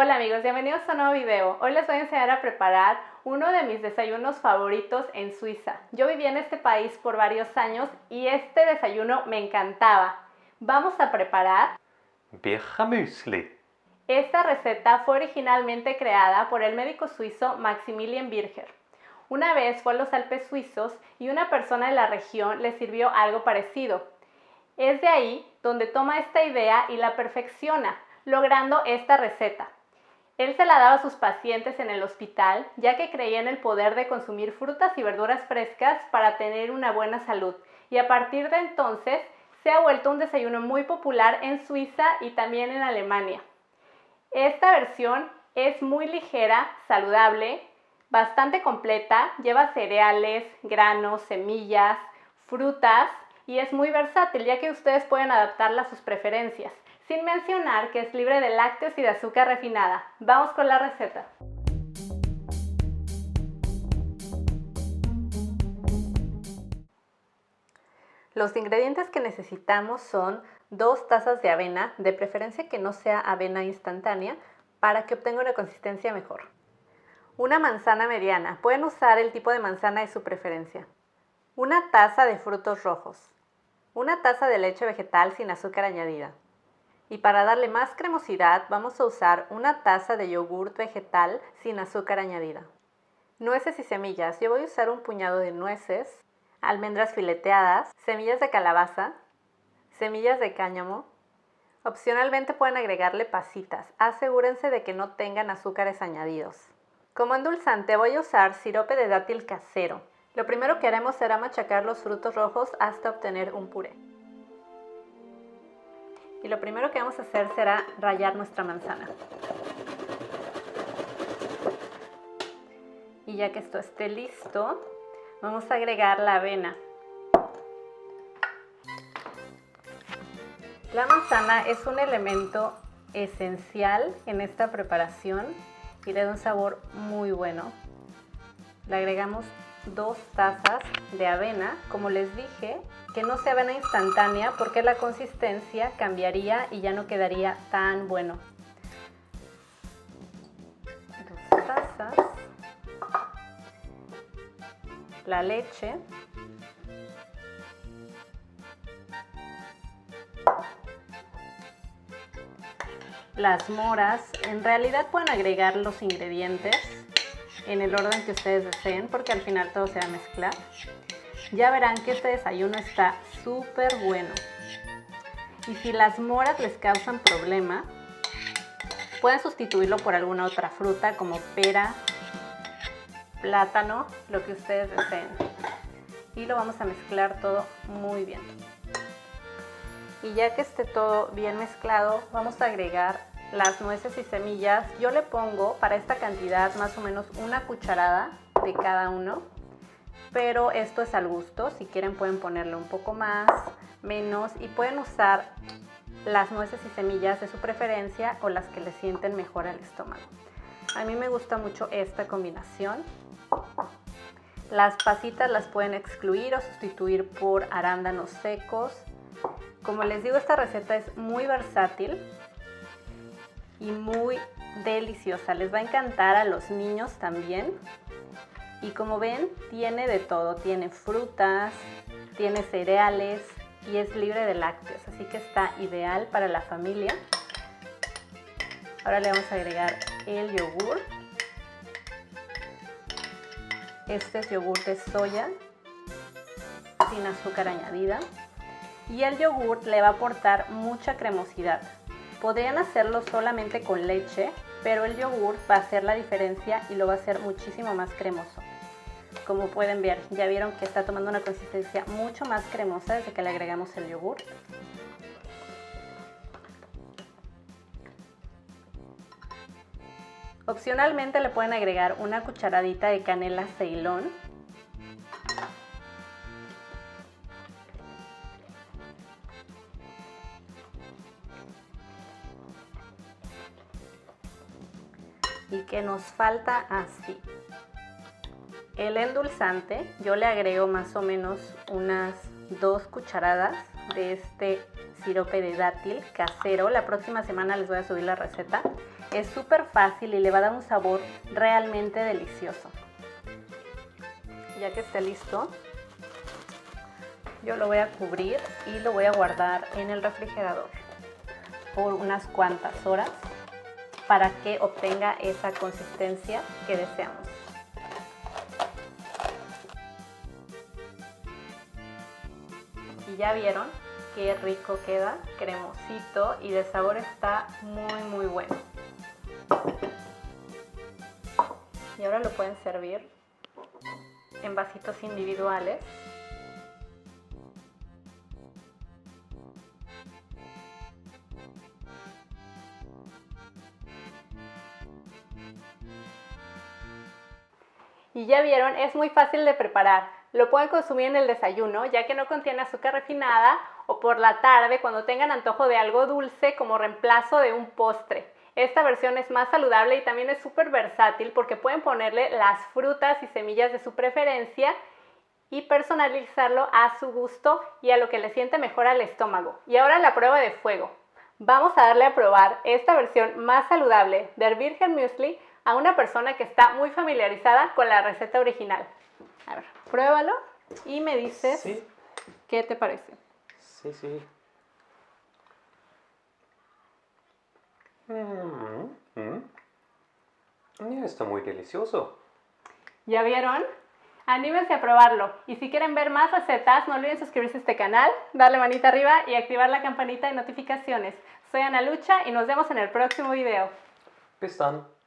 Hola amigos, bienvenidos a un nuevo video. Hoy les voy a enseñar a preparar uno de mis desayunos favoritos en Suiza. Yo viví en este país por varios años y este desayuno me encantaba. Vamos a preparar Birchermüsli. Esta receta fue originalmente creada por el médico suizo Maximilian Bircher. Una vez fue a los Alpes suizos y una persona de la región le sirvió algo parecido. Es de ahí donde toma esta idea y la perfecciona, logrando esta receta. Él se la daba a sus pacientes en el hospital, ya que creía en el poder de consumir frutas y verduras frescas para tener una buena salud. Y a partir de entonces se ha vuelto un desayuno muy popular en Suiza y también en Alemania. Esta versión es muy ligera, saludable, bastante completa, lleva cereales, granos, semillas, frutas y es muy versátil, ya que ustedes pueden adaptarla a sus preferencias. Sin mencionar que es libre de lácteos y de azúcar refinada. Vamos con la receta. Los ingredientes que necesitamos son 2 tazas de avena, de preferencia que no sea avena instantánea, para que obtenga una consistencia mejor. Una manzana mediana, pueden usar el tipo de manzana de su preferencia. Una taza de frutos rojos. Una taza de leche vegetal sin azúcar añadida. Y para darle más cremosidad vamos a usar una taza de yogurt vegetal sin azúcar añadida. Nueces y semillas. Yo voy a usar un puñado de nueces, almendras fileteadas, semillas de calabaza, semillas de cáñamo. Opcionalmente pueden agregarle pasitas. Asegúrense de que no tengan azúcares añadidos. Como endulzante voy a usar sirope de dátil casero. Lo primero que haremos será machacar los frutos rojos hasta obtener un puré. Y lo primero que vamos a hacer será rallar nuestra manzana. Y ya que esto esté listo, vamos a agregar la avena. La manzana es un elemento esencial en esta preparación y le da un sabor muy bueno. Le agregamos 2 tazas de avena, como les dije, que no sea avena instantánea porque la consistencia cambiaría y ya no quedaría tan bueno. 2 tazas, la leche, las moras. En realidad pueden agregar los ingredientes en el orden que ustedes deseen porque al final todo se va a mezclar. Ya verán que este desayuno está súper bueno. Y si las moras les causan problema, pueden sustituirlo por alguna otra fruta como pera, plátano, lo que ustedes deseen. Y lo vamos a mezclar todo muy bien. Y ya que esté todo bien mezclado, vamos a agregar las nueces y semillas. Yo le pongo para esta cantidad más o menos una cucharada de cada uno. Pero esto es al gusto, si quieren pueden ponerle un poco más, menos y pueden usar las nueces y semillas de su preferencia o las que les sienten mejor al estómago. A mí me gusta mucho esta combinación. Las pasitas las pueden excluir o sustituir por arándanos secos. Como les digo, esta receta es muy versátil y muy deliciosa. Les va a encantar a los niños también. Y como ven, tiene de todo, tiene frutas, tiene cereales y es libre de lácteos, así que está ideal para la familia. Ahora le vamos a agregar el yogur. Este es yogur de soya, sin azúcar añadida. Y el yogur le va a aportar mucha cremosidad. Podrían hacerlo solamente con leche, pero el yogur va a hacer la diferencia y lo va a hacer muchísimo más cremoso. Como pueden ver, ya vieron que está tomando una consistencia mucho más cremosa desde que le agregamos el yogur. Opcionalmente le pueden agregar una cucharadita de canela Ceilón. Y que nos falta así. El endulzante, yo le agrego más o menos unas 2 cucharadas de este sirope de dátil casero. La próxima semana les voy a subir la receta. Es súper fácil y le va a dar un sabor realmente delicioso. Ya que esté listo, yo lo voy a cubrir y lo voy a guardar en el refrigerador por unas cuantas horas para que obtenga esa consistencia que deseamos. Y ya vieron qué rico queda, cremosito y de sabor está muy bueno. Y ahora lo pueden servir en vasitos individuales. Y ya vieron, es muy fácil de preparar. Lo pueden consumir en el desayuno, ya que no contiene azúcar refinada, o por la tarde cuando tengan antojo de algo dulce como reemplazo de un postre. Esta versión es más saludable y también es súper versátil porque pueden ponerle las frutas y semillas de su preferencia y personalizarlo a su gusto y a lo que le siente mejor al estómago. Y ahora la prueba de fuego. Vamos a darle a probar esta versión más saludable del Virgen Muesli a una persona que está muy familiarizada con la receta original. A ver, pruébalo y me dices qué te parece. Sí. Está muy delicioso. ¿Ya vieron? Anímense a probarlo. Y si quieren ver más recetas, no olviden suscribirse a este canal, darle manita arriba y activar la campanita de notificaciones. Soy Ana Lucha y nos vemos en el próximo video. Bis dann.